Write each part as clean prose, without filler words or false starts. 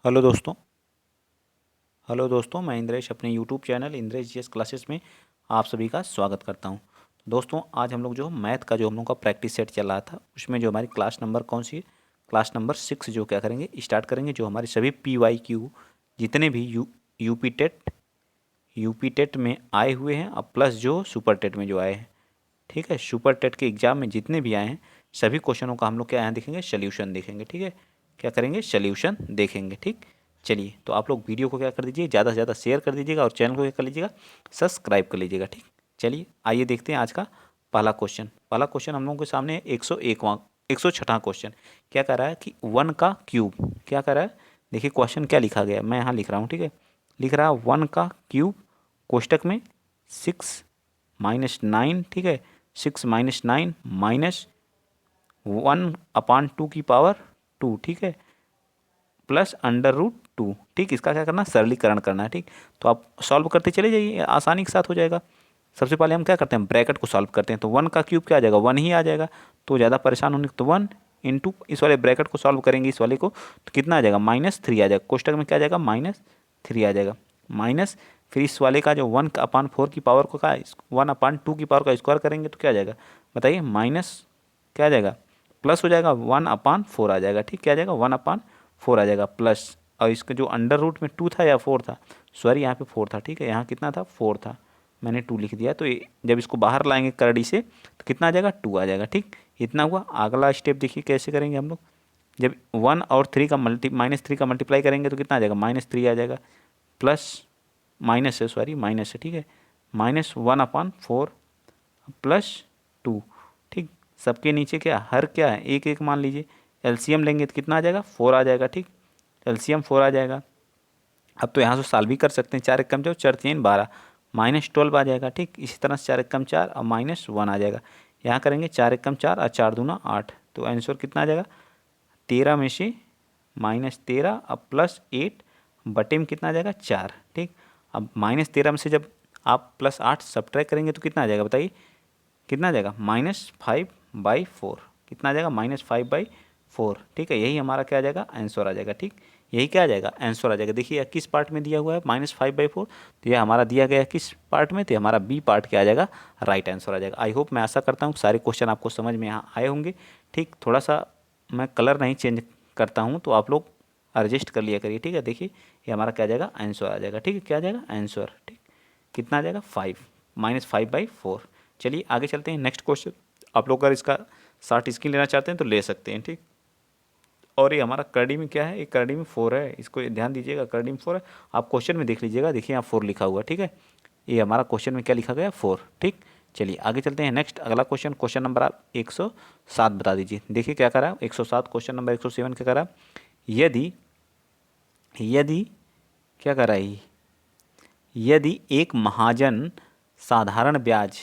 Hello दोस्तों मैं इंद्रेश अपने YouTube channel Indresh GS classes में आप सभी का स्वागत करता हूं। दोस्तों आज हम लोग जो मैथ का जो हम लोग का प्रैक्टिस सेट चल रहा था उसमें जो हमारी क्लास नंबर कौन सी है, क्लास नंबर 6 जो क्या करेंगे स्टार्ट करेंगे। जो हमारे सभी PYQ जितने भी यूपी टेट में आए हुए हैं अब प्लस जो सुपर टेट में जो आए हैं, ठीक है, सुपर टेट के एग्जाम में जितने भी आए हैं सभी क्वेश्चनों का हम लोग क्या यहाँ देखेंगे, सोल्यूशन देखेंगे। ठीक है, क्या करेंगे, सोल्यूशन देखेंगे। ठीक, चलिए तो आप लोग वीडियो को क्या कर दीजिए, ज़्यादा से ज़्यादा शेयर कर दीजिएगा और चैनल को क्या कर लीजिएगा, सब्सक्राइब कर लीजिएगा। ठीक, चलिए आइए देखते हैं आज का पहला क्वेश्चन हम लोगों के सामने है 101वां 106वां क्वेश्चन। क्या कह रहा है कि 1 का क्यूब, क्या कह रहा है, देखिए क्वेश्चन क्या लिखा गया है, मैं यहाँ लिख रहा हूँ। ठीक है, लिख रहा है 1 का क्यूब कोष्टक में 6-9, ठीक है, 6-9 माइनस 1/2 की पावर 2, ठीक है, प्लस √2। ठीक, इसका क्या करना, सरलीकरण करना है। ठीक, तो आप सॉल्व करते चले जाइए, आसानी के साथ हो जाएगा। सबसे पहले हम क्या करते हैं, ब्रैकेट को सॉल्व करते हैं। तो 1 का क्यूब क्या आ जाएगा, 1 ही आ जाएगा। तो ज़्यादा परेशान होने तो 1 इंटू इस वाले ब्रैकेट को सॉल्व करेंगे, इस वाले को, तो कितना आ जाएगा, -3 आ जाएगा। कोष्टक में क्या आ जाएगा, -3 आ जाएगा। माइनस फिर इस वाले का जो 1/4 की पावर को का 1/2 की पावर का स्क्वायर करेंगे तो क्या आ जाएगा, बताइए, माइनस क्या आ जाएगा, प्लस हो जाएगा, 1/4 आ जाएगा। ठीक, क्या आ जाएगा, 1/4 आ जाएगा प्लस। और इसका जो अंडर रूट में 2 था या 4 था, सॉरी यहाँ पे 4 था। ठीक है, यहाँ कितना था, 4 था, मैंने 2 लिख दिया। तो जब इसको बाहर लाएंगे करड़ी से तो कितना आ जाएगा, 2 आ जाएगा। ठीक, इतना हुआ। अगला स्टेप देखिए कैसे करेंगे हम लोग, जब 1 और 3 का -3 का मल्टीप्लाई करेंगे तो कितना आ जाएगा, -3 आ जाएगा, प्लस माइनस है, सॉरी माइनस है। ठीक है, -1/4 +2। ठीक, सबके नीचे क्या, हर क्या है, एक एक मान लीजिए। एलसीएम लेंगे तो कितना आ जाएगा, 4 आ जाएगा। ठीक, एलसीएम 4 आ जाएगा। अब तो यहाँ से सॉल्व भी कर सकते हैं, 4 एकम 4 4 3 12, -12 आ जाएगा। ठीक, इसी तरह से 4 एकम 4 और -1 आ जाएगा। यहाँ करेंगे 4 एकम 4 और 4 दूना 8, तो आंसर कितना आ जाएगा, 13 में से -13 अब +8 बटे में कितना आ जाएगा, 4। ठीक, अब -13 में से जब आप +8 सब्ट्रैक्ट करेंगे तो कितना आ जाएगा, बताइए कितना आ जाएगा, -5/4। कितना आ जाएगा, -5/4। ठीक है, यही हमारा क्या आ जाएगा, आंसर आ जाएगा। ठीक, यही क्या आ जाएगा, आंसर आ जाएगा। देखिए किस पार्ट में दिया हुआ है, -5/4, तो यह हमारा दिया गया है किस पार्ट में, तो हमारा बी पार्ट क्या आ जाएगा, राइट आंसर आ जाएगा। आई होप, मैं आशा करता हूँ सारे क्वेश्चन आपको समझ में यहाँ आए होंगे। ठीक, थोड़ा सा मैं कलर नहीं चेंज करता हूँ तो आप लोग एडजस्ट कर लिया करिए। ठीक है, देखिए ये हमारा क्या आ जाएगा, आंसर आ जाएगा। ठीक है, क्या आ जाएगा, आंसर। ठीक, कितना आ जाएगा, 5, -5/4। चलिए आगे चलते हैं, नेक्स्ट क्वेश्चन। आप लोग अगर इसका शॉर्ट स्क्रीन लेना चाहते हैं तो ले सकते हैं। ठीक, और ये हमारा करड़ी में क्या है, एक करड़ी में 4 है, इसको ध्यान दीजिएगा, करड़ी में 4 है। आप क्वेश्चन में देख लीजिएगा, देखिए यहाँ 4 लिखा हुआ है। ठीक है, ये हमारा क्वेश्चन में क्या लिखा गया, 4। ठीक, चलिए आगे चलते हैं, नेक्स्ट अगला क्वेश्चन, क्वेश्चन नंबर आप 107 बता दीजिए। देखिए क्या करा है, 107 क्वेश्चन नंबर 107 क्या करा, यदि यदि क्या करा है, यदि एक महाजन साधारण ब्याज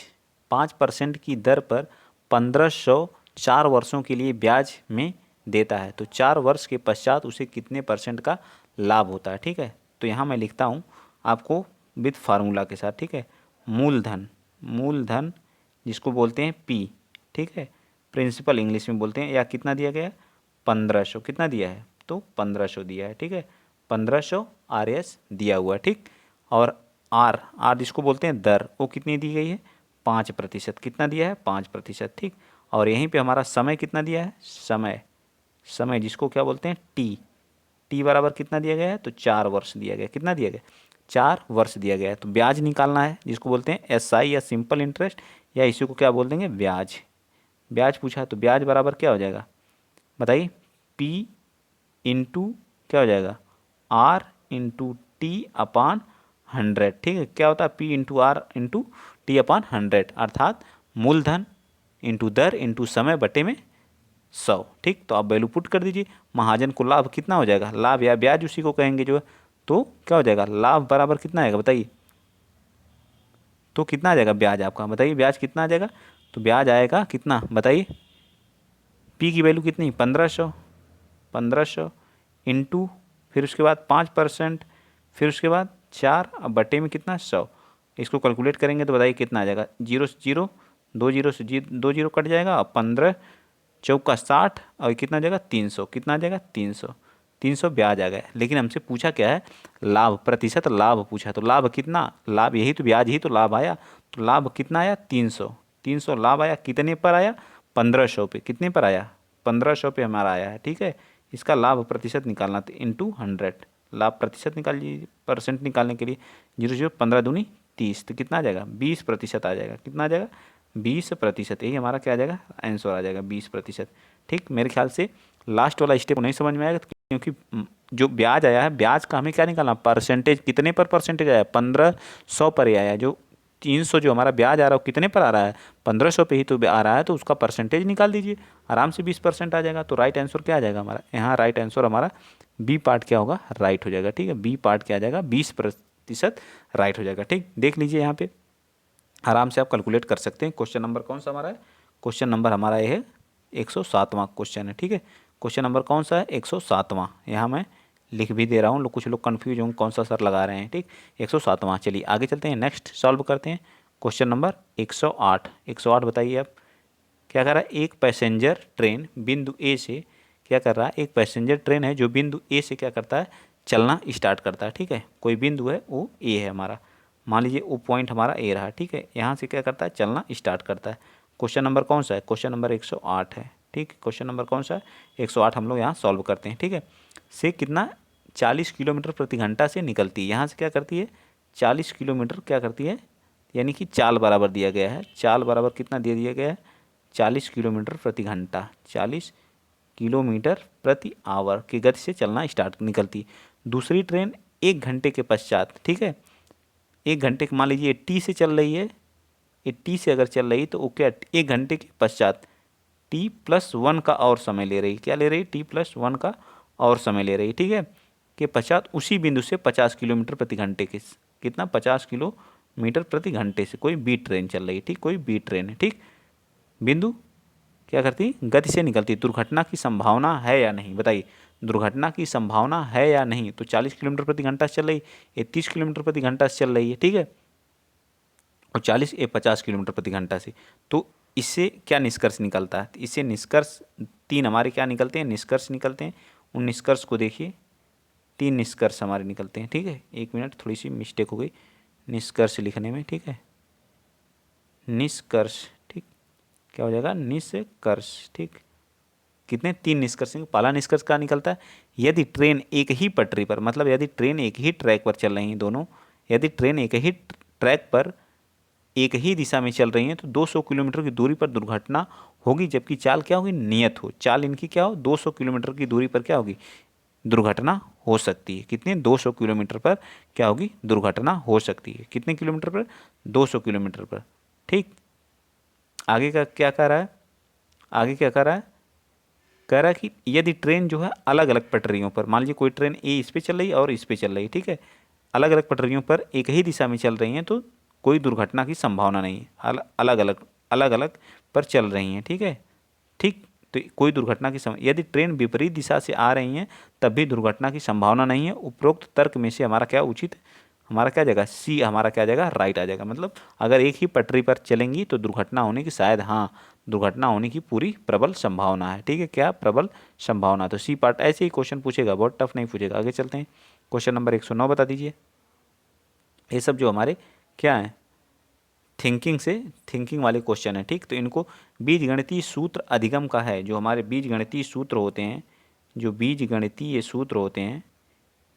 5% की दर पर 1504 वर्षों के लिए ब्याज में देता है तो 4 वर्ष के पश्चात उसे कितने % का लाभ होता है। ठीक है, तो यहाँ मैं लिखता हूँ आपको विथ फार्मूला के साथ। ठीक है, मूलधन जिसको बोलते हैं P, ठीक है, प्रिंसिपल इंग्लिश में बोलते हैं, या कितना दिया गया है, 1500, कितना दिया है, तो 1500 दिया है। ठीक है, 1500 RS दिया हुआ है। ठीक, और आर जिसको बोलते हैं दर, वो कितनी दी गई है, 5%। कितना दिया है, 5%। ठीक, और यहीं पे हमारा समय कितना दिया है, समय जिसको क्या बोलते हैं टी बराबर कितना दिया गया है, तो 4 वर्ष दिया गया। कितना दिया गया, 4 वर्ष दिया गया है। तो ब्याज निकालना है जिसको बोलते हैं SI या सिंपल इंटरेस्ट, या इसी को क्या बोल देंगे, ब्याज पूछा तो ब्याज बराबर क्या हो जाएगा, बताइए, P इंटू क्या हो जाएगा, R इंटू T/100। ठीक है, क्या होता है, P into R into T/100, अर्थात मूलधन इंटू दर इंटू समय बटे में 100। ठीक, तो आप वैल्यू पुट कर दीजिए, महाजन को लाभ कितना हो जाएगा, लाभ या ब्याज उसी को कहेंगे जो है, तो क्या हो जाएगा, लाभ बराबर कितना आएगा, बताइए, तो कितना आ जाएगा ब्याज आपका, बताइए ब्याज कितना आ जाएगा, तो ब्याज आएगा कितना, बताइए, P की वैल्यू कितनी, 1500 इंटू फिर उसके बाद 5%, फिर उसके बाद 4, अब बटे में कितना, 100। इसको कैलकुलेट करेंगे तो बताइए कितना आ जाएगा, 0 से 0, 2 जीरो से 2 जीरो कट जाएगा, और 15 चौका 60, और कितना आ जाएगा, 300। कितना आ जाएगा, 300। 300 ब्याज आ गया, लेकिन हमसे पूछा क्या है, लाभ, प्रतिशत लाभ पूछा। तो लाभ कितना, लाभ यही तो, ब्याज ही तो लाभ आया। तो लाभ कितना आया, 300। 300 लाभ आया, कितने पर आया, 1500 पे। कितने पर आया, 1500 पे हमारा आया है, ठीक है। इसका लाभ प्रतिशत निकालना तो इंटू 100, लाभ प्रतिशत निकाल लीजिए। परसेंट निकालने के लिए 0 0 15 दूनी 30, तो कितना आ जाएगा, 20% आ जाएगा। कितना आ जाएगा, 20%। यही हमारा क्या आ जाएगा, आंसर आ जाएगा 20%। ठीक, मेरे ख्याल से लास्ट वाला स्टेप नहीं समझ में आएगा, क्योंकि जो ब्याज आया है, ब्याज का हमें क्या निकालना, परसेंटेज, कितने पर परसेंटेज आया, 1500 पर ही आया। जो 300 जो हमारा ब्याज आ रहा है वो कितने पर आ रहा है, 1500 पे ही तो आ रहा है, तो उसका परसेंटेज निकाल दीजिए, आराम से 20% आ जाएगा। तो राइट आंसर क्या आ जाएगा हमारा, यहाँ राइट आंसर हमारा बी पार्ट क्या होगा, राइट हो जाएगा। ठीक है, बी पार्ट क्या आ जाएगा, 20% राइट हो जाएगा। ठीक, देख लीजिए यहाँ पे आराम से आप कैलकुलेट कर सकते हैं। क्वेश्चन नंबर कौन सा हमारा है, क्वेश्चन नंबर हमारा ये है 107वां क्वेश्चन है। ठीक है, क्वेश्चन नंबर कौन सा है, 107वां। यहाँ मैं लिख भी दे रहा हूँ, कुछ लोग कन्फ्यूज होंगे कौन सा सर लगा रहे हैं। ठीक, 107वां। चलिए आगे चलते हैं, नेक्स्ट सॉल्व करते हैं। Question number 108। 108 बताइए आप, क्या कर रहा है, एक पैसेंजर ट्रेन बिंदु ए से क्या कर रहा है, एक पैसेंजर ट्रेन है जो बिंदु ए से क्या करता है, चलना स्टार्ट करता है। ठीक है, कोई बिंदु है वो ए है हमारा, मान लीजिए वो पॉइंट हमारा ए रहा। ठीक है, यहाँ से क्या करता है, चलना स्टार्ट करता है। क्वेश्चन नंबर कौन सा है, क्वेश्चन नंबर 108 है। ठीक, क्वेश्चन नंबर कौन सा है, 108 हम लोग यहाँ सॉल्व करते हैं। ठीक है, से कितना, 40 किलोमीटर प्रति घंटा से निकलती है। यहाँ से क्या करती है, 40 किलोमीटर क्या करती है, यानी कि चाल बराबर दिया गया है, चाल बराबर कितना दे दिया गया है, 40 किलोमीटर प्रति घंटा, 40 किलोमीटर प्रति आवर की गति से चलना स्टार्ट निकलती। दूसरी ट्रेन 1 घंटे के पश्चात, ठीक है, 1 घंटे मान लीजिए 80 से चल रही है, 80 से अगर चल रही तो वो क्या, 1 घंटे के पश्चात T+1 का और समय ले रही, क्या ले रही, T+1 का और समय ले रही। ठीक है, के पश्चात उसी बिंदु से 50 किलोमीटर प्रति घंटे के, कितना, 50 किलोमीटर प्रति घंटे से कोई बी ट्रेन चल रही है। ठीक, कोई बी ट्रेन है। ठीक, बिंदु क्या करती, गति से निकलती। दुर्घटना की संभावना है या नहीं, बताइए, दुर्घटना की संभावना है या नहीं। तो 40 किलोमीटर प्रति घंटा से चल रही, ये 30 किलोमीटर प्रति घंटा से चल रही है। ठीक है, और 40 ये 50 किलोमीटर प्रति घंटा से। तो इससे क्या निष्कर्ष निकलता है, इससे निष्कर्ष 3 हमारे क्या निकलते हैं, निष्कर्ष निकलते हैं। उन निष्कर्ष को देखिए, 3 निष्कर्ष हमारे निकलते हैं। ठीक है, 1 मिनट, थोड़ी सी मिस्टेक हो गई निष्कर्ष लिखने में। ठीक है, निष्कर्ष, ठीक, क्या हो जाएगा, निष्कर्ष। ठीक, कितने, 3 निष्कर्ष। पहला निष्कर्ष क्या निकलता है, यदि ट्रेन एक ही पटरी पर, मतलब यदि ट्रेन एक ही ट्रैक पर चल रही हैं दोनों, यदि ट्रेन एक ही ट्रैक पर एक ही दिशा में चल रही हैं तो 200 किलोमीटर की दूरी पर दुर्घटना होगी, जबकि चाल क्या होगी, नियत हो। चाल इनकी क्या हो, 200 किलोमीटर की दूरी पर क्या होगी, दुर्घटना हो सकती है। कितने, 200 किलोमीटर पर क्या होगी, दुर्घटना हो सकती है। कितने किलोमीटर पर, 200 किलोमीटर पर। ठीक, आगे का क्या कह रहा है, आगे क्या कह रहा है, कह रहा है कि यदि ट्रेन जो है अलग अलग पटरियों पर, मान लीजिए कोई ट्रेन ए इस पे चल रही है और इस पे चल रही है, ठीक है, अलग अलग पटरियों पर एक ही दिशा में चल रही हैं तो कोई दुर्घटना की संभावना नहीं है। अलग अलग पर चल रही हैं, ठीक है। ठीक, तो कोई दुर्घटना की यदि ट्रेन विपरीत दिशा से आ रही हैं तब भी दुर्घटना की संभावना नहीं है। उपरोक्त तर्क में से हमारा क्या उचित, हमारा क्या जाएगा, सी हमारा क्या जाएगा, राइट आ जाएगा। मतलब अगर एक ही पटरी पर चलेंगी तो दुर्घटना होने की शायद, हाँ, दुर्घटना होने की पूरी प्रबल संभावना है। ठीक है, क्या प्रबल संभावना, तो सी पार्ट। ऐसे ही क्वेश्चन पूछेगा, बहुत टफ नहीं पूछेगा। आगे चलते हैं, क्वेश्चन नंबर 109 बता दीजिए। ये सब जो हमारे क्या है, थिंकिंग से, थिंकिंग वाले क्वेश्चन है। ठीक, तो इनको बीजगणितीय सूत्र अधिगम का है, जो हमारे बीजगणितीय सूत्र होते हैं, जो बीजगणितीय सूत्र होते हैं,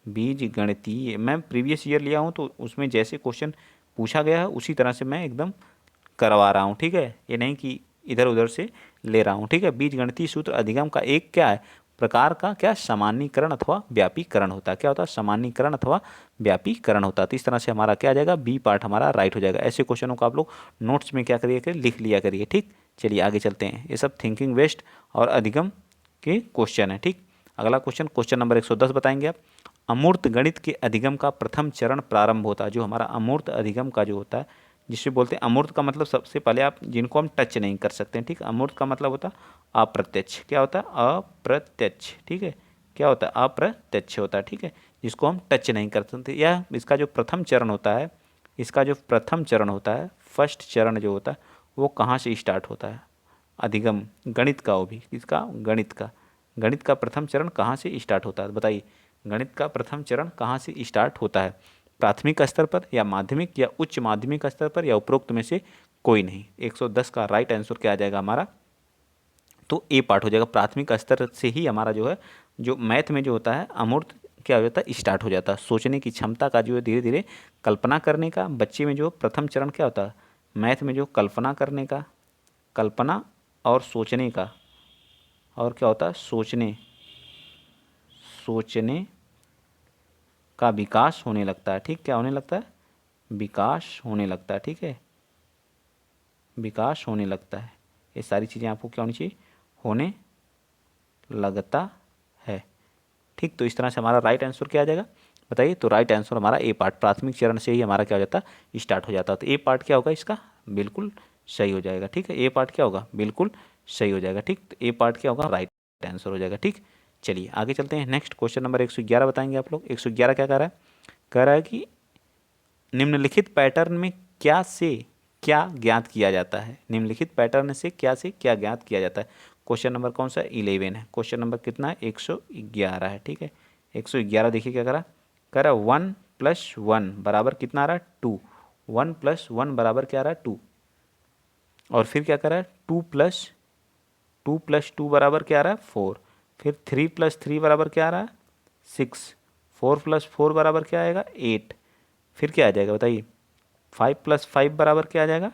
बीजगणितीय, मैं प्रीवियस ईयर लिया हूँ तो उसमें जैसे क्वेश्चन पूछा गया है उसी तरह से मैं एकदम करवा रहा हूँ। ठीक है, ये नहीं कि इधर उधर से ले रहा हूँ। ठीक है, बीजगणितीय सूत्र अधिगम का एक क्या है, प्रकार का क्या, सामान्यीकरण अथवा व्यापीकरण होता है। क्या होता है, सामान्यीकरण अथवा व्यापीकरण होता है। तो इस तरह से हमारा क्या आ जाएगा, बी पार्ट हमारा राइट हो जाएगा। ऐसे क्वेश्चनों को आप लोग नोट्स में क्या करिए, लिख लिया करिए। ठीक, चलिए आगे चलते हैं। ये सब थिंकिंग वेस्ट और अधिगम के क्वेश्चन है। ठीक, अगला क्वेश्चन, क्वेश्चन नंबर 110 बताएंगे आप। अमूर्त गणित के अधिगम का प्रथम चरण प्रारंभ होता है। जो हमारा अमूर्त अधिगम का जो होता है, जिसे बोलते हैं, अमूर्त का मतलब सबसे पहले आप जिनको हम टच नहीं कर सकते हैं। ठीक, अमूर्त का मतलब होता है अप्रत्यक्ष। क्या होता है, अप्रत्यक्ष। ठीक है, क्या होता है, अप्रत्यक्ष होता है। ठीक है, जिसको हम टच नहीं कर सकते। या इसका जो प्रथम चरण होता है, इसका जो प्रथम चरण होता है, फर्स्ट चरण जो होता है, वो कहाँ से स्टार्ट होता है, अधिगम, गणित का, वो भी इसका गणित का, गणित का प्रथम चरण कहाँ से स्टार्ट होता है? बताइए, गणित का प्रथम चरण कहाँ से स्टार्ट होता है? प्राथमिक स्तर पर या माध्यमिक या उच्च माध्यमिक स्तर पर या उपरोक्त में से कोई नहीं। 110 का राइट आंसर क्या आ जाएगा हमारा? तो ए पार्ट हो जाएगा। प्राथमिक स्तर से ही हमारा जो है, जो मैथ में जो होता है अमूर्त क्या हो जाता है, स्टार्ट हो जाता है। सोचने की क्षमता का जो है धीरे धीरे, कल्पना करने का बच्चे में जो प्रथम चरण क्या होता है मैथ में, जो कल्पना करने का, कल्पना और सोचने का, और क्या होता है सोचने का विकास होने लगता है। ठीक, क्या होने लगता है? विकास होने लगता है। ठीक है, विकास होने लगता है। ये सारी चीज़ें आपको क्या होनी चाहिए? होने लगता है। ठीक, तो इस तरह से हमारा राइट आंसर क्या आ जाएगा? बताइए। तो राइट आंसर हमारा ए पार्ट, प्राथमिक चरण से ही हमारा क्या हो जाता है, स्टार्ट हो जाता है। तो ए पार्ट क्या होगा इसका? बिल्कुल सही हो जाएगा। ठीक है, ए पार्ट क्या होगा? बिल्कुल सही हो जाएगा। ठीक, तो ए पार्ट क्या होगा? राइट आंसर हो जाएगा। ठीक, चलिए आगे चलते हैं। नेक्स्ट क्वेश्चन नंबर 111 बताएंगे आप लोग। 111 क्या कह रहा है? कह रहा है कि निम्नलिखित पैटर्न में क्या से क्या ज्ञात किया जाता है? निम्नलिखित पैटर्न से क्या ज्ञात किया जाता है? क्वेश्चन नंबर कौन सा? 11 है। क्वेश्चन नंबर कितना है? 111 है। ठीक है, 111 देखिए क्या करा? कह रहा 1+1 बराबर कितना आ रहा है? 2। 1+1 बराबर क्या आ रहा है? 2। और फिर क्या कर रहा है? 2+2 बराबर क्या आ रहा है? 4। फिर 3+3 बराबर क्या आ रहा है? 6। 4+4 बराबर क्या आएगा? 8। फिर क्या आ जाएगा बताइए? 5+5 बराबर क्या आ जाएगा?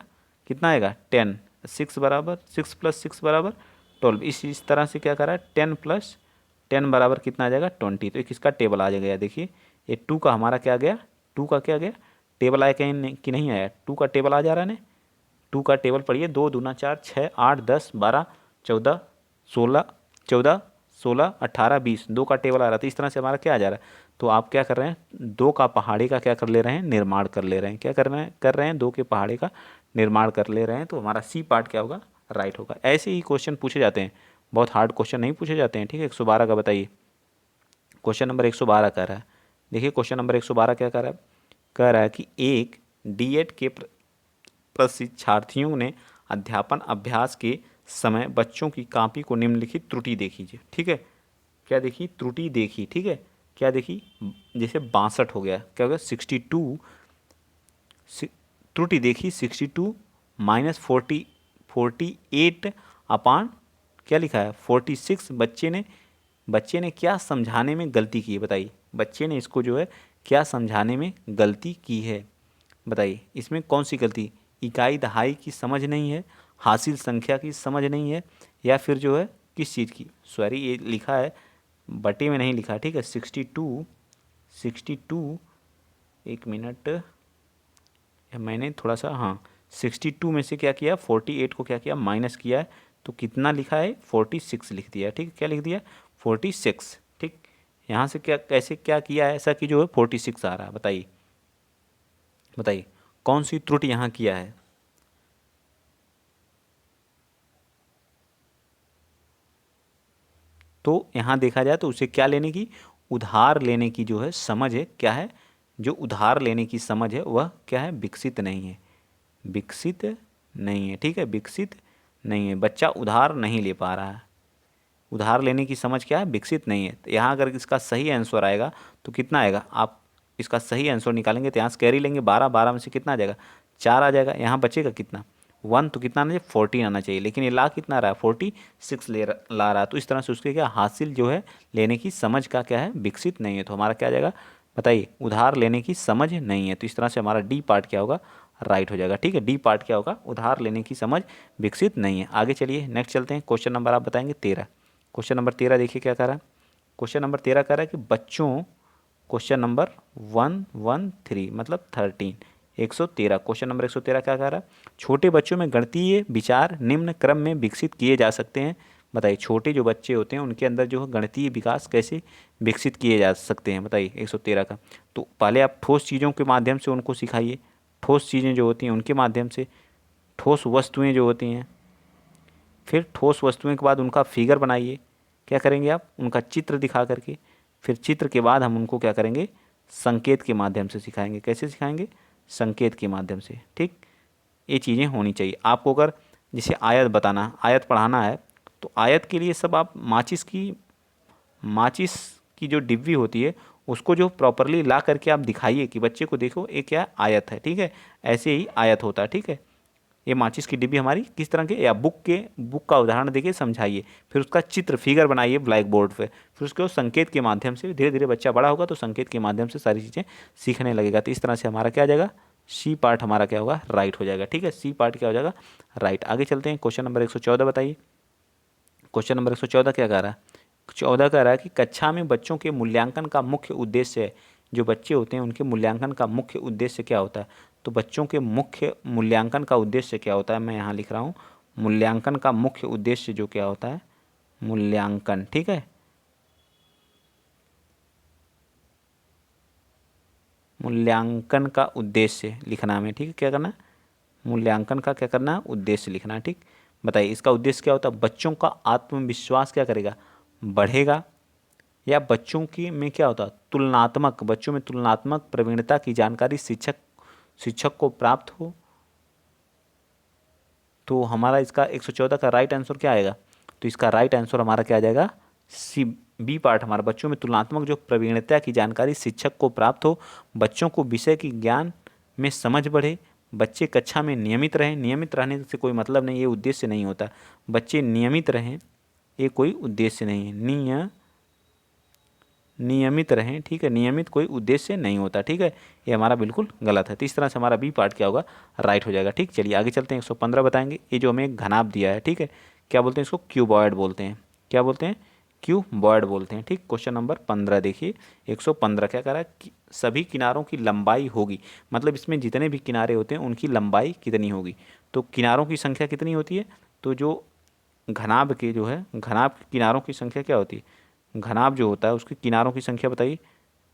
कितना आएगा? 10। 6+6 बराबर 12। इस तरह से क्या कर रहा है? 10+10 बराबर कितना आ जाएगा? 20। तो एक इसका टेबल आ जाएगा। देखिए, ये 2 का हमारा क्या गया? 2 का क्या गया? टेबल आया कहीं कि नहीं आया? 2 का टेबल आ जा रहा है ना? 2 का टेबल पढ़िए। 2 दूना 4, 6, 8, 10, 12, 14, 16, 18, 20, 2 का टेबल आ रहा था। इस तरह से हमारा क्या आ जा रहा है? तो आप क्या कर रहे हैं? 2 का पहाड़े का क्या कर ले रहे हैं? निर्माण कर ले रहे हैं। क्या कर रहे हैं? 2 के पहाड़े का निर्माण कर ले रहे हैं। तो हमारा सी पार्ट क्या होगा? राइट होगा। ऐसे ही क्वेश्चन पूछे जाते हैं, बहुत हार्ड क्वेश्चन नहीं पूछे जाते हैं। ठीक है, 112 का बताइए। क्वेश्चन नंबर 112 कह रहा है, देखिए क्वेश्चन नंबर 112 क्या कह रहा है? कह रहा है कि एक डीएड के प्रशिक्षार्थियों ने अध्यापन अभ्यास के समय बच्चों की कॉपी को निम्नलिखित त्रुटि देखी। ठीक है, क्या देखी? त्रुटि देखी। ठीक है, क्या देखी? जैसे 62 हो गया, क्या हो गया? 62। त्रुटि देखी 62 माइनस 48 अपान क्या लिखा है? 46। बच्चे ने क्या समझाने में गलती की है? बताइए, बच्चे ने इसको जो है क्या समझाने में गलती की है? बताइए, इसमें कौन सी गलती? इकाई दहाई की समझ नहीं है, हासिल संख्या की समझ नहीं है, या फिर जो है किस चीज़ की? सॉरी, ये लिखा है बटे में नहीं लिखा। ठीक है, 62 एक मिनट, मैंने थोड़ा सा, हाँ 62 में से क्या किया? 48 को क्या किया? माइनस किया है। तो कितना लिखा है? 46 लिख दिया। ठीक, क्या लिख दिया? 46। ठीक, यहाँ से क्या कैसे क्या किया है ऐसा कि जो है 46 आ रहा है? बताइए, बताइए कौन सी त्रुटि यहाँ किया है? तो यहाँ देखा जाए तो उसे क्या लेने की? उधार लेने की जो है समझ है, क्या है? जो उधार लेने की समझ है वह क्या है? विकसित नहीं है। विकसित नहीं है। ठीक है, विकसित नहीं है। बच्चा उधार नहीं ले पा रहा है। उधार लेने की समझ क्या है? विकसित नहीं है। तो यहाँ अगर इसका सही आंसर आएगा तो कितना आएगा? आप इसका सही आंसर निकालेंगे तो यहाँ से कैरी लेंगे 12, 12 में से कितना आ जाएगा? 4 आ जाएगा। यहाँ बचेगा कितना? 1। तो कितना आना चाहिए? 14 आना चाहिए। लेकिन ये ला कितना रहा है? 46 ला रहा है। तो इस तरह से उसके क्या हासिल जो है लेने की समझ का क्या है? विकसित नहीं है। तो हमारा क्या आ जाएगा? बताइए, उधार लेने की समझ नहीं है। तो इस तरह से हमारा डी पार्ट क्या होगा? राइट हो जाएगा। ठीक है, डी पार्ट क्या होगा? उधार लेने की समझ विकसित नहीं है। आगे चलिए नेक्स्ट चलते हैं। क्वेश्चन नंबर आप बताएंगे 13। क्वेश्चन नंबर 13 देखिए क्या कह रहा है? क्वेश्चन नंबर 13 कह रहा है कि बच्चों, क्वेश्चन नंबर 113 मतलब 13, 113, क्वेश्चन नंबर 113 क्या कह रहा है? छोटे बच्चों में गणितीय विचार निम्न क्रम में विकसित किए जा सकते हैं। बताइए, छोटे जो बच्चे होते हैं उनके अंदर जो है गणितीय विकास कैसे विकसित किए जा सकते हैं? बताइए 113 का। तो पहले आप ठोस चीज़ों के माध्यम से उनको सिखाइए। ठोस चीज़ें जो होती हैं उनके माध्यम से, ठोस वस्तुएं जो होती हैं, फिर ठोस वस्तुओं के बाद उनका फिगर बनाइए। क्या करेंगे आप? उनका चित्र दिखा करके। फिर चित्र के बाद हम उनको क्या करेंगे? संकेत के माध्यम से सिखाएंगे। कैसे सिखाएंगे? संकेत के माध्यम से। ठीक, ये चीज़ें होनी चाहिए आपको। अगर जैसे आयत बताना, आयत पढ़ाना है तो आयत के लिए सब आप माचिस की माचिस की जो डिब्बी होती है उसको जो प्रॉपरली ला करके आप दिखाइए कि बच्चे को देखो ये क्या आयत है, ठीक है, ऐसे ही आयत होता है, ठीक है। ये माचिस की डिब्बी हमारी किस तरह के, या बुक का उदाहरण देके समझाइए, फिर उसका चित्र फिगर बनाइए ब्लैक बोर्ड पे, फिर उसको संकेत के माध्यम से धीरे धीरे बच्चा बड़ा होगा तो संकेत के माध्यम से सारी चीज़ें सीखने लगेगा। तो इस तरह से हमारा क्या आ जाएगा, सी पार्ट हमारा क्या होगा, राइट हो जाएगा, ठीक है, सी पार्ट क्या हो जाएगा, राइट। आगे चलते हैं, क्वेश्चन नंबर 114 बताइए। क्वेश्चन नंबर 114 क्या कह रहा है, 14 कह रहा है कि कक्षा में बच्चों के मूल्यांकन का मुख्य उद्देश्य है, जो बच्चे होते हैं उनके मूल्यांकन का मुख्य उद्देश्य क्या होता है। तो बच्चों के मुख्य मूल्यांकन का उद्देश्य क्या होता है, मैं यहाँ लिख रहा हूँ मूल्यांकन का मुख्य उद्देश्य जो क्या होता है, मूल्यांकन, ठीक है, मूल्यांकन का उद्देश्य लिखना है, ठीक है, क्या करना है, मूल्यांकन का क्या करना है, उद्देश्य लिखना है, ठीक। बताइए इसका उद्देश्य क्या होता है, बच्चों का आत्मविश्वास क्या करेगा, बढ़ेगा, या बच्चों की में क्या होता है, तुलनात्मक, बच्चों में तुलनात्मक प्रवीणता की जानकारी शिक्षक को प्राप्त हो। तो हमारा इसका 114 का राइट आंसर क्या आएगा, तो इसका राइट आंसर हमारा क्या आ जाएगा, सी, बी पार्ट हमारा, बच्चों में तुलनात्मक जो प्रवीणता की जानकारी शिक्षक को प्राप्त हो, बच्चों को विषय की ज्ञान में समझ बढ़े, बच्चे कक्षा में नियमित रहें। नियमित रहने से कोई मतलब नहीं, ये उद्देश्य नहीं होता, बच्चे नियमित रहें ये कोई उद्देश्य नहीं है, नियमित रहें, ठीक है, नियमित कोई उद्देश्य नहीं होता, ठीक है, ये हमारा बिल्कुल गलत है। तो इस तरह से हमारा बी पार्ट क्या होगा, राइट हो जाएगा, ठीक। चलिए आगे चलते हैं, 115 बताएंगे। ये जो हमें एक घनाभ दिया है, ठीक है, क्या बोलते हैं इसको, क्यूबॉइड बोलते हैं, क्या बोलते हैं, क्यूबॉइड बोलते हैं, ठीक। क्वेश्चन नंबर 15 देखिए, 115 क्या कह रहा है कि सभी किनारों की लंबाई होगी, मतलब इसमें जितने भी किनारे होते हैं उनकी लंबाई कितनी होगी। तो किनारों की संख्या कितनी होती है, तो जो घनाभ के जो है, घनाभ के किनारों की संख्या क्या होती है, घनाभ जो होता है उसकी किनारों की संख्या बताइए,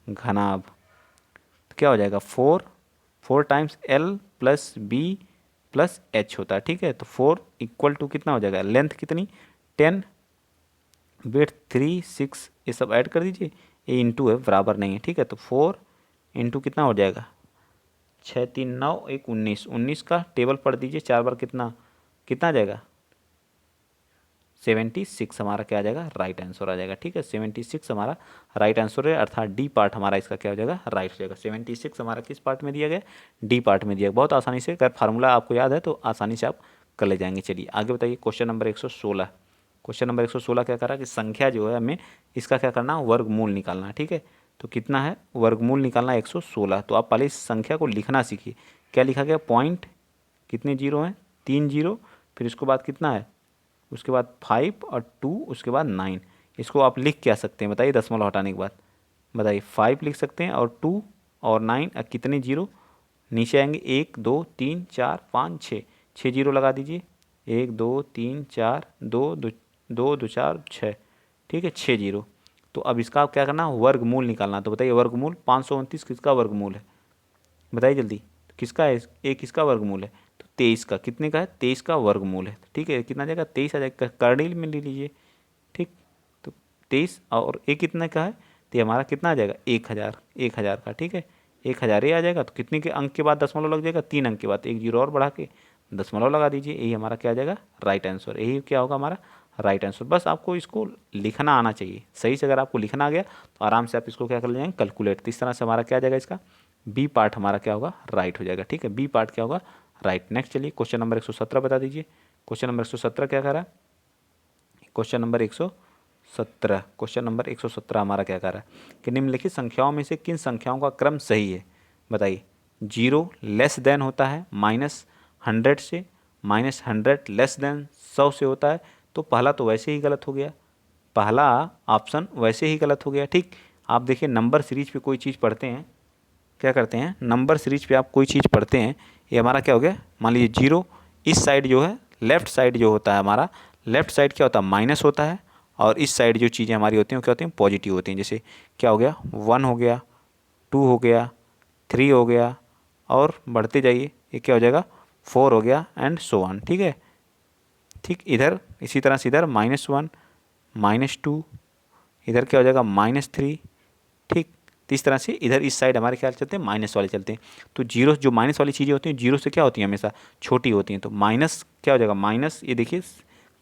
घनाभ तो क्या हो जाएगा, 4 times L plus B plus H होता है, ठीक है। तो 4 इक्वल टू कितना हो जाएगा, लेंथ कितनी 10, विड्थ 3 6, ये सब ऐड कर दीजिए, ये इंटू है बराबर नहीं है, ठीक है। तो 4 इंटू कितना हो जाएगा, 6 3 9 1 19, 19 का टेबल पढ़ दीजिए 4 बार, कितना कितना आ जाएगा, 76 हमारा क्या आ जाएगा, राइट आंसर आ जाएगा, ठीक है। 76 हमारा राइट आंसर है, अर्थात डी पार्ट हमारा इसका क्या हो जाएगा, राइट हो जाएगा। 76 हमारा किस पार्ट में दिया गया, डी पार्ट में दिया गया। बहुत आसानी से, अगर फार्मूला आपको याद है तो आसानी से आप कर ले जाएंगे। चलिए आगे बताइए, क्वेश्चन नंबर 116। क्वेश्चन नंबर 116 क्या कर रहा है कि संख्या जो है हमें इसका क्या करना है, वर्गमूल निकालना है, ठीक है। तो कितना है, वर्गमूल निकालना है 116। तो आप पहले इस संख्या को लिखना सीखिए, क्या लिखा गया, पॉइंट कितने जीरो हैं, 3 जीरो, फिर इसके बाद कितना है, उसके बाद 5 और 2, उसके बाद 9। इसको आप लिख क्या सकते हैं बताइए, दशमलव हटाने के बाद बताइए, 5 लिख सकते हैं और 2 और 9, कितने जीरो नीचे आएंगे, 1 2 3 4 5 6, 6 जीरो लगा दीजिए, 1 2 3 4 2 2 2 2 4 6, ठीक है, 6 जीरो। तो अब इसका क्या करना, वर्गमूल निकालना। तो बताइए वर्गमूल 529 किसका वर्गमूल है, बताइए जल्दी, किसका है, एक किसका वर्गमूल है, तो 23 का, कितने का है, 23 का वर्गमूल है, ठीक है। कितना आ जाएगा, 23 आ जाएगा, करड़ी में ले लीजिए, ठीक। तो 23 और एक कितने का है, तो ये हमारा कितना आ जाएगा, 1000, 1000 का, ठीक है, 1000 ही आ जाएगा। तो कितने के अंक के बाद दशमलव लग जाएगा, 3 अंक के बाद 1 जीरो और बढ़ा के दशमलव लगा दीजिए, यही हमारा क्या आ जाएगा, राइट आंसर, यही क्या होगा हमारा राइट आंसर। बस आपको इसको लिखना आना चाहिए सही से, अगर आपको लिखना आ गया तो आराम से आप इसको क्या कर ले जाएंगे, कैलकुलेट। तो इस तरह से हमारा क्या आ जाएगा, इसका बी पार्ट हमारा क्या होगा, राइट हो जाएगा, ठीक है, बी पार्ट क्या होगा, राइट। नेक्स्ट चलिए क्वेश्चन नंबर 117 बता दीजिए। क्वेश्चन नंबर 117 क्या कर रहा है, क्वेश्चन नंबर 117, क्वेश्चन नंबर 117 हमारा क्या कर रहा है कि निम्नलिखित संख्याओं में से किन संख्याओं का क्रम सही है, बताइए। 0 लेस देन होता है -100 से, -100 लेस देन 100 से होता है। तो पहला तो वैसे ही गलत हो गया, पहला ऑप्शन वैसे ही गलत हो गया, ठीक। आप देखिए नंबर सीरीज पे कोई चीज़ पढ़ते हैं, क्या करते हैं, नंबर सीरीज पे आप कोई चीज़ पढ़ते हैं, ये हमारा क्या हो गया, मान लीजिए 0, इस साइड जो है लेफ्ट साइड जो होता है हमारा, लेफ्ट साइड क्या होता है, माइनस होता है, और इस साइड जो चीज़ें हमारी होती हैं वो क्या होती हैं, पॉजिटिव होती हैं। जैसे क्या हो गया, 1 हो गया, 2 हो गया, 3 हो गया, और बढ़ते जाइए, ये क्या हो जाएगा, 4 हो गया, एंड सो ऑन, ठीक है, ठीक। इधर इसी तरह से इधर -1 -2, इधर क्या हो जाएगा -3, ठीक। तो इस तरह से इधर इस साइड हमारे ख्याल चलते हैं माइनस वाले चलते हैं। तो जीरो, जो माइनस वाली चीज़ें होती हैं जीरो से क्या होती हैं, हमेशा छोटी होती हैं। तो माइनस क्या हो जाएगा, माइनस, ये देखिए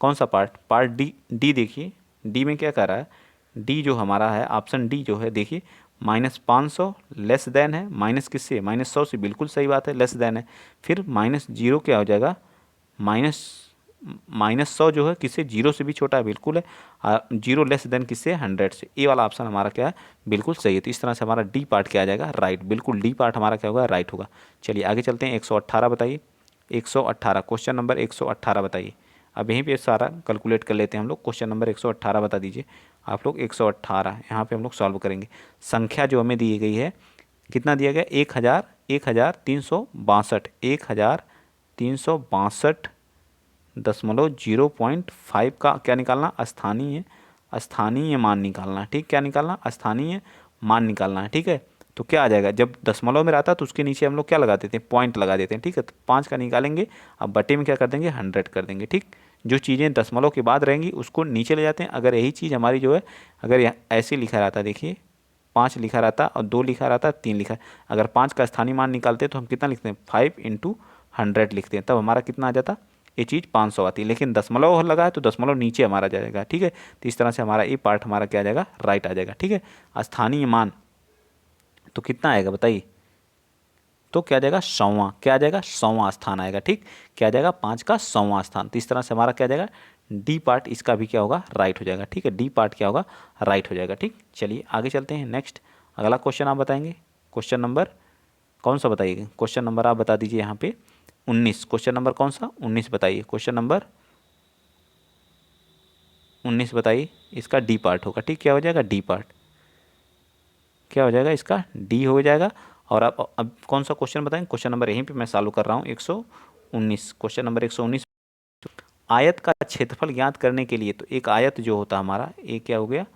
कौन सा पार्ट, पार्ट डी, डी देखिए, डी में क्या कर रहा है, डी जो हमारा है, ऑप्शन डी जो है देखिए, -500 लेस देन है, माइनस किससे, -100 से, बिल्कुल सही बात है, लेस देन है। फिर -0 क्या हो जाएगा, माइनस -100 जो है किससे, 0 से भी छोटा है, बिल्कुल है। 0 लेस देन किससे, 100 से। ए वाला ऑप्शन हमारा क्या है, बिल्कुल सही है। तो इस तरह से हमारा डी पार्ट क्या आ जाएगा, राइट, बिल्कुल डी पार्ट हमारा क्या होगा, राइट होगा। चलिए आगे चलते हैं। 118 बताइए, 118 क्वेश्चन नंबर 118 बताइए। अब यहीं पे सारा कैलकुलेट कर लेते हैं हम लोग। क्वेश्चन नंबर 118 बता दीजिए आप लोग। 118 यहाँ पे हम लोग सॉल्व करेंगे। संख्या जो हमें दी गई है, कितना दिया गया, 1362, 1362.0.5 का क्या निकालना, स्थानीय मान निकालना है। ठीक, क्या निकालना, स्थानीय मान निकालना है। ठीक है, तो क्या आ जाएगा, जब दशमलव में रहता है तो उसके नीचे हम लोग क्या लगा देते हैं, पॉइंट लगा देते हैं। ठीक है, तो 5 का निकालेंगे, अब बटे में क्या कर देंगे, 100 कर देंगे। ठीक, जो चीज़ें दशमलव के बाद रहेंगी उसको नीचे ले जाते हैं। अगर यही चीज़ हमारी जो है, अगर यहाँ ऐसे लिखा रहता, देखिए 5 लिखा रहता और 2 लिखा रहता, 3 लिखा, अगर 5 का स्थानीय मान निकालते हैं तो हम कितना लिखते हैं, 5 × 100 लिखते हैं, तब हमारा कितना आ जाता, ये चीज़ 500 आती है। लेकिन दशमलव लगा है तो दशमलव नीचे हमारा जाएगा। ठीक है, तो इस तरह से हमारा ये पार्ट हमारा क्या आ जाएगा, राइट आ जाएगा। ठीक है, स्थानीय मान तो कितना आएगा बताइए, तो क्या आ जाएगा, 100वां, क्या आ जाएगा, 100वां स्थान आएगा। ठीक, क्या आ जाएगा, 5 का 100वां स्थान। तो इस तरह से हमारा क्या आ जाएगा, डी पार्ट इसका भी क्या होगा, राइट हो जाएगा। ठीक है, डी पार्ट क्या होगा, राइट हो जाएगा। ठीक, चलिए आगे चलते हैं। नेक्स्ट अगला क्वेश्चन आप बताएंगे। क्वेश्चन नंबर कौन सा बताइएगा, क्वेश्चन नंबर आप बता दीजिए यहाँ पे 19। क्वेश्चन नंबर कौन सा, 19 बताइए। क्वेश्चन नंबर 19 बताइए, इसका डी पार्ट होगा। ठीक, क्या हो जाएगा, डी पार्ट क्या हो जाएगा, इसका डी हो जाएगा। और आप अब कौन सा क्वेश्चन बताएंगे, क्वेश्चन नंबर यहीं पे मैं चालू कर रहा हूँ 119। क्वेश्चन नंबर 119, आयत का क्षेत्रफल ज्ञात करने के लिए, तो एक आयत जो होता है हमारा, एक क्या हो गया,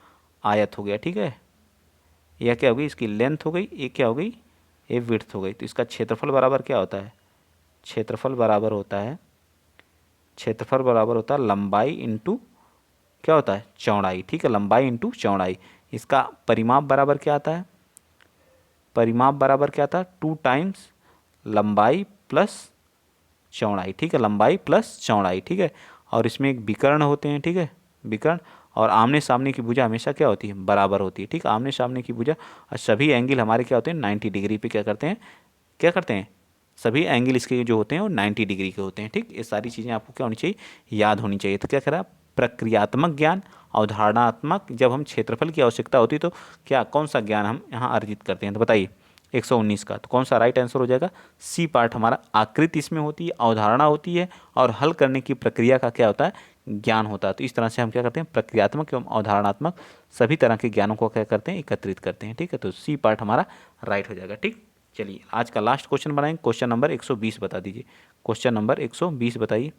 आयत हो गया। ठीक है, यह क्या हो गई, इसकी लेंथ हो गई, एक क्या हो गई, ये विड्थ हो गई। तो इसका क्षेत्रफल बराबर क्या होता है, क्षेत्रफल बराबर होता है, क्षेत्रफल बराबर होता है लंबाई इंटू क्या होता है, चौड़ाई। ठीक है, लंबाई इंटू चौड़ाई। इसका परिमाप बराबर क्या आता है, परिमाप बराबर क्या था, 2 टाइम्स लंबाई प्लस चौड़ाई। ठीक है, लंबाई प्लस चौड़ाई। ठीक है, और इसमें एक विकर्ण होते हैं। ठीक है, विकर्ण, और आमने सामने की भुजा हमेशा क्या होती है, बराबर होती है। ठीक, आमने सामने की भुजा, और सभी एंगल हमारे क्या होते हैं, 90 डिग्री पे क्या करते हैं, क्या करते हैं, सभी एंगल इसके जो होते हैं वो 90 डिग्री के होते हैं। ठीक, ये सारी चीज़ें आपको क्या होनी चाहिए, याद होनी चाहिए। तो क्या करा, प्रक्रियात्मक ज्ञान, अवधारणात्मक, जब हम क्षेत्रफल की आवश्यकता होती है तो क्या, कौन सा ज्ञान हम यहाँ अर्जित करते हैं, तो बताइए 119 का, तो कौन सा राइट आंसर हो जाएगा, सी पार्ट हमारा। आकृति इसमें होती है, अवधारणा होती है, और हल करने की प्रक्रिया का क्या होता है, ज्ञान होता है। तो इस तरह से हम क्या करते हैं, प्रक्रियात्मक एवं अवधारणात्मक सभी तरह के ज्ञानों को क्या करते हैं, एकत्रित करते हैं। ठीक है, तो सी पार्ट हमारा राइट हो जाएगा। ठीक, चलिए आज का लास्ट क्वेश्चन बनाएंगे। क्वेश्चन नंबर 120 बता दीजिए। क्वेश्चन नंबर 120 बताइए।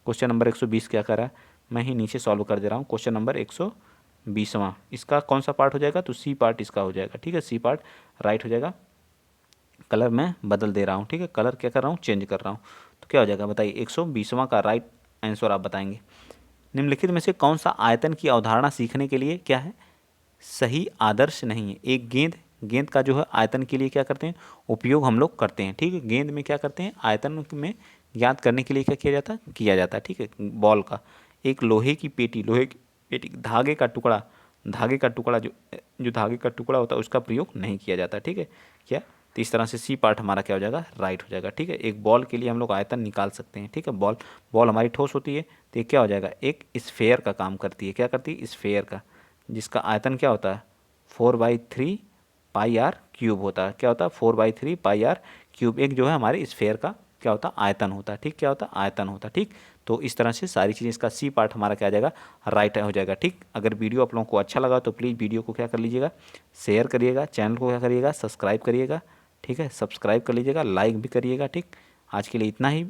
क्वेश्चन नंबर 120 क्या कर रहा है, मैं ही नीचे सॉल्व कर दे रहा हूँ। क्वेश्चन नंबर 120वां, इसका कौन सा पार्ट हो जाएगा, तो सी पार्ट इसका हो जाएगा। ठीक है, सी पार्ट राइट हो जाएगा। कलर मैं बदल दे रहा हूँ। ठीक है, कलर क्या कर रहा हूँ, चेंज कर रहा हूँ। तो क्या हो जाएगा बताइए, 120वां का राइट आंसर आप बताएंगे। निम्नलिखित में से कौन सा आयतन की अवधारणा सीखने के लिए क्या है, सही आदर्श नहीं है। एक गेंद, गेंद का जो है आयतन के लिए क्या करते हैं, उपयोग हम लोग करते हैं। ठीक है, गेंद में क्या करते हैं, आयतन में ज्ञात करने के लिए क्या किया जाता है, किया जाता है। ठीक है, बॉल का, एक लोहे की पेटी, लोहे की पेटी, धागे का टुकड़ा, धागे का टुकड़ा जो धागे का टुकड़ा होता है उसका प्रयोग नहीं किया जाता। ठीक है, क्या, तो इस तरह से सी पार्ट हमारा क्या हो जाएगा, राइट हो जाएगा। ठीक है, एक बॉल के लिए हम लोग आयतन निकाल सकते हैं। ठीक है, बॉल, बॉल हमारी ठोस होती है, तो ये क्या हो जाएगा, एक स्फेयर का काम करती है। क्या करती है, स्फेयर का, जिसका आयतन क्या होता है, 4/3 पाई आर क्यूब होता है। क्या होता है, 4/3 पाई आर क्यूब, एक जो है हमारे स्फेयर का क्या होता है, आयतन होता है। ठीक, क्या होता है, आयतन होता है। ठीक, तो इस तरह से सारी चीज़ें, इसका सी पार्ट हमारा क्या आ जाएगा, राइट हो जाएगा। ठीक, अगर वीडियो आप लोगों को अच्छा लगा तो प्लीज़ वीडियो को क्या कर लीजिएगा, शेयर करिएगा, चैनल को क्या करिएगा, सब्सक्राइब करिएगा। ठीक है, सब्सक्राइब कर लीजिएगा, लाइक भी करिएगा। ठीक, आज के लिए इतना ही।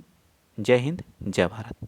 जय हिंद, जय भारत।